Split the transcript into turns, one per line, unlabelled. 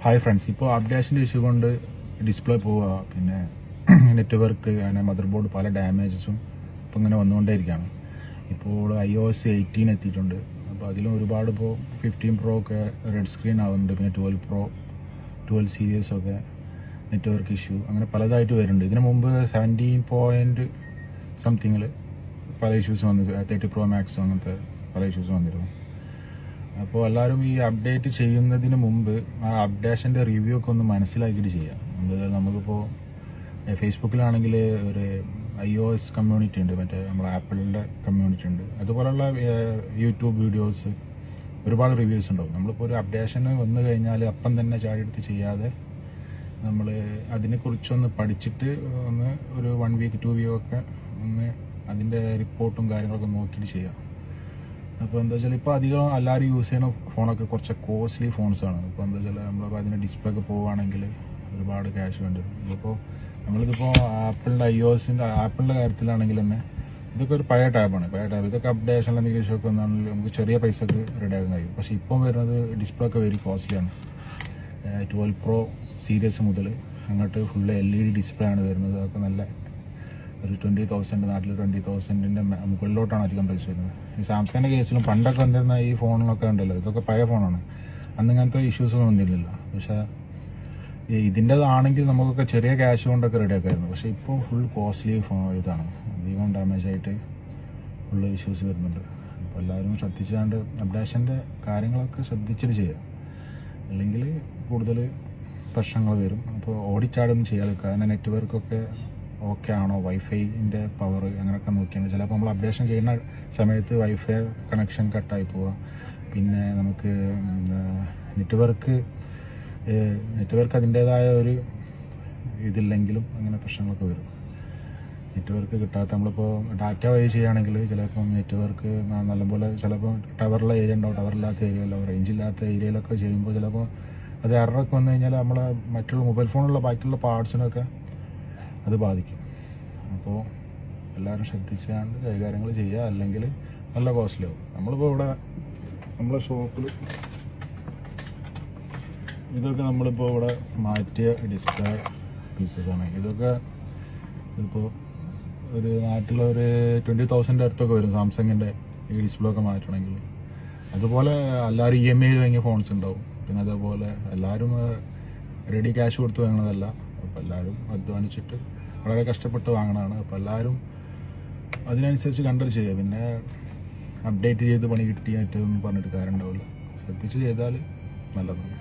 Hi friends, ഇപ്പോൾ അപ്ഡേഷൻ്റെ issue കൊണ്ട് display പോവുക, പിന്നെ നെറ്റ്വർക്ക്, അങ്ങനെ മദർ ബോർഡ് പല ഡാമേജസും ഇപ്പോൾ ഇങ്ങനെ വന്നുകൊണ്ടേയിരിക്കുകയാണ്. ഇപ്പോൾ iOS 18 എത്തിയിട്ടുണ്ട്. അപ്പോൾ അതിലും ഒരുപാട് ഇപ്പോൾ 15 Pro ഒക്കെ റെഡ് സ്ക്രീൻ ആവുന്നുണ്ട്. പിന്നെ 12 Pro 12 സീരീസ് ഒക്കെ നെറ്റ്വർക്ക് ഇഷ്യൂ അങ്ങനെ പലതായിട്ട് വരുന്നുണ്ട്. ഇതിനു മുമ്പ് 17 പല ഇഷ്യൂസ് വന്നു. 30 Pro Max അങ്ങനത്തെ പല ഇഷ്യൂസ് വന്നിരുന്നു. അപ്പോൾ എല്ലാവരും ഈ അപ്ഡേറ്റ് ചെയ്യുന്നതിന് മുമ്പ് ആ അപ്ഡേഷൻ്റെ റിവ്യൂ ഒക്കെ ഒന്ന് മനസ്സിലാക്കിയിട്ട് ചെയ്യാം. എന്തായാലും നമുക്കിപ്പോൾ ഫേസ്ബുക്കിലാണെങ്കിൽ ഒരു iOS കമ്മ്യൂണിറ്റി ഉണ്ട്, മറ്റേ നമ്മുടെ ആപ്പിളിൻ്റെ കമ്മ്യൂണിറ്റി ഉണ്ട്. അതുപോലുള്ള യൂട്യൂബ് വീഡിയോസ് ഒരുപാട് റിവ്യൂസ് ഉണ്ടാവും. നമ്മളിപ്പോൾ ഒരു അപ്ഡേഷന് വന്നു കഴിഞ്ഞാൽ അപ്പം തന്നെ ചാടിയെടുത്ത് ചെയ്യാതെ നമ്മൾ അതിനെക്കുറിച്ചൊന്ന് പഠിച്ചിട്ട് ഒന്ന് ഒരു 1 വീക്ക് 2 വീക്ക് ഒക്കെ ഒന്ന് അതിൻ്റെ റിപ്പോർട്ടും കാര്യങ്ങളൊക്കെ നോക്കിയിട്ട് ചെയ്യാം. അപ്പോൾ എന്താ വെച്ചാൽ ഇപ്പോൾ അധികം എല്ലാവരും യൂസ് ചെയ്യുന്ന ഫോണൊക്കെ കുറച്ച് കോസ്റ്റ്ലി ഫോൺസാണ്. ഇപ്പോൾ എന്താ വെച്ചാൽ നമ്മളിപ്പോൾ അതിൻ്റെ ഡിസ്പ്ലേ ഒക്കെ പോവുകയാണെങ്കിൽ ഒരുപാട് ക്യാഷ് വേണ്ടി വരും. ഇപ്പോൾ നമ്മളിതിപ്പോൾ ആപ്പിളിൻ്റെ കാര്യത്തിലാണെങ്കിൽ തന്നെ ഇതൊക്കെ ഒരു പഴയ ടാബാണ്. ഇതൊക്കെ അപ്ഡേഷൻ എന്തെങ്കിലും ഇഷ്യൂ ഒക്കെ വന്നാണെങ്കിൽ നമുക്ക് ചെറിയ പൈസക്ക് റെഡി ആക്കാൻ കഴിയും. പക്ഷേ ഇപ്പം വരുന്നത് ഡിസ്പ്ലേ ഒക്കെ വെരി കോസ്റ്റ്ലിയാണ്. 12 Pro സീരീസ് മുതൽ അങ്ങോട്ട് ഫുള്ള് LED ഡിസ്പ്ലേ ആണ് വരുന്നത്. അതൊക്കെ നല്ല ഒരു 20,000, നാട്ടിൽ 20,000-ൻ്റെ മുകളിലോട്ടാണ് അധികം പ്രൈസ് വരുന്നത്. ഈ സാംസങ്ങിൻ്റെ കേസിലും പണ്ടൊക്കെ വന്നിരുന്ന ഈ ഫോണിലൊക്കെ ഉണ്ടല്ലോ, ഇതൊക്കെ പഴയ ഫോണാണ്, അന്ന് ഇങ്ങനത്തെ ഇഷ്യൂസൊന്നും വന്നിരുന്നില്ല. പക്ഷേ ഇതിൻ്റെതാണെങ്കിൽ നമുക്കൊക്കെ ചെറിയ ക്യാഷ് കൊണ്ടൊക്കെ റെഡിയാക്കായിരുന്നു. പക്ഷേ ഇപ്പോൾ ഫുൾ കോസ്റ്റ്ലി ഇതാണ്, അധികം ഡാമേജ് ആയിട്ട് ഫുള്ള് ഇഷ്യൂസ് വരുന്നുണ്ട്. അപ്പോൾ എല്ലാവരും ശ്രദ്ധിച്ചാണ്ട് അപ്ഡേഷൻ്റെ കാര്യങ്ങളൊക്കെ ശ്രദ്ധിച്ചിട്ട് ചെയ്യാം, അല്ലെങ്കിൽ കൂടുതൽ പ്രശ്നങ്ങൾ വരും. അപ്പോൾ ഓടിച്ചാടൊന്നും ചെയ്യാതെ, കാരണം നെറ്റ്വർക്കൊക്കെ ഓക്കെ ആണോ, വൈഫൈൻ്റെ പവർ അങ്ങനെയൊക്കെ നോക്കിയാണ്. ചിലപ്പോൾ നമ്മൾ അപ്ഡേഷൻ ചെയ്യുന്ന സമയത്ത് വൈഫൈ കണക്ഷൻ കട്ടായി പോവുക. പിന്നെ നമുക്ക് നെറ്റ്വർക്ക് അതിൻ്റേതായ ഒരു ഇതില്ലെങ്കിലും അങ്ങനെ പ്രശ്നങ്ങളൊക്കെ വരും. നെറ്റ്വർക്ക് കിട്ടാത്ത നമ്മളിപ്പോൾ ഡാറ്റ വഴി ചെയ്യുകയാണെങ്കിൽ ചിലപ്പം നെറ്റ്വർക്ക് നല്ലപോലെ ചിലപ്പോൾ ടവറുള്ള ഏരിയ ഉണ്ടാവും, ടവറില്ലാത്ത ഏരിയ ഉണ്ടാവും, റേഞ്ച് ഇല്ലാത്ത ഏരിയയിലൊക്കെ ചെയ്യുമ്പോൾ ചിലപ്പോൾ അത് എററൊക്കെ വന്നു കഴിഞ്ഞാൽ നമ്മളെ മറ്റുള്ള മൊബൈൽ ഫോണുള്ള ബാക്കിയുള്ള പാർട്സിനൊക്കെ അത് ബാധിക്കും. അപ്പോൾ എല്ലാവരും ശ്രദ്ധിച്ചാണ്ട് കൈകാര്യങ്ങൾ ചെയ്യുക, അല്ലെങ്കിൽ നല്ല കോസ്റ്റ്ലി ആവും. നമ്മളിപ്പോൾ ഇവിടെ നമ്മളെ ഷോപ്പിൽ ഇതൊക്കെ നമ്മളിപ്പോൾ ഇവിടെ മാറ്റിയ ഡിസ്പ്ലേ പീസസാണ്. ഇതൊക്കെ ഇപ്പോൾ ഒരു നാട്ടിൽ ഒരു 20,000 അടുത്തൊക്കെ വരും സാംസങ്ങിൻ്റെ ഈ ഡിസ്പ്ലേ ഒക്കെ മാറ്റണമെങ്കിൽ. അതുപോലെ എല്ലാവരും EMI വാങ്ങിയ ഫോൺസ് ഉണ്ടാവും. പിന്നെ അതേപോലെ എല്ലാവരും റെഡി ക്യാഷ് കൊടുത്ത് വാങ്ങുന്നതല്ല. അപ്പോൾ എല്ലാവരും അധ്വാനിച്ചിട്ട് വളരെ കഷ്ടപ്പെട്ട് വാങ്ങണതാണ്. അപ്പോൾ എല്ലാവരും അതിനനുസരിച്ച് കണ്ടത് ചെയ്യുക. പിന്നെ അപ്ഡേറ്റ് ചെയ്ത് പണി കിട്ടിയായിട്ടൊന്നും പറഞ്ഞിട്ട് കാര്യം ഉണ്ടാവില്ല. ശ്രദ്ധിച്ച് ചെയ്താൽ നല്ലതാണ്.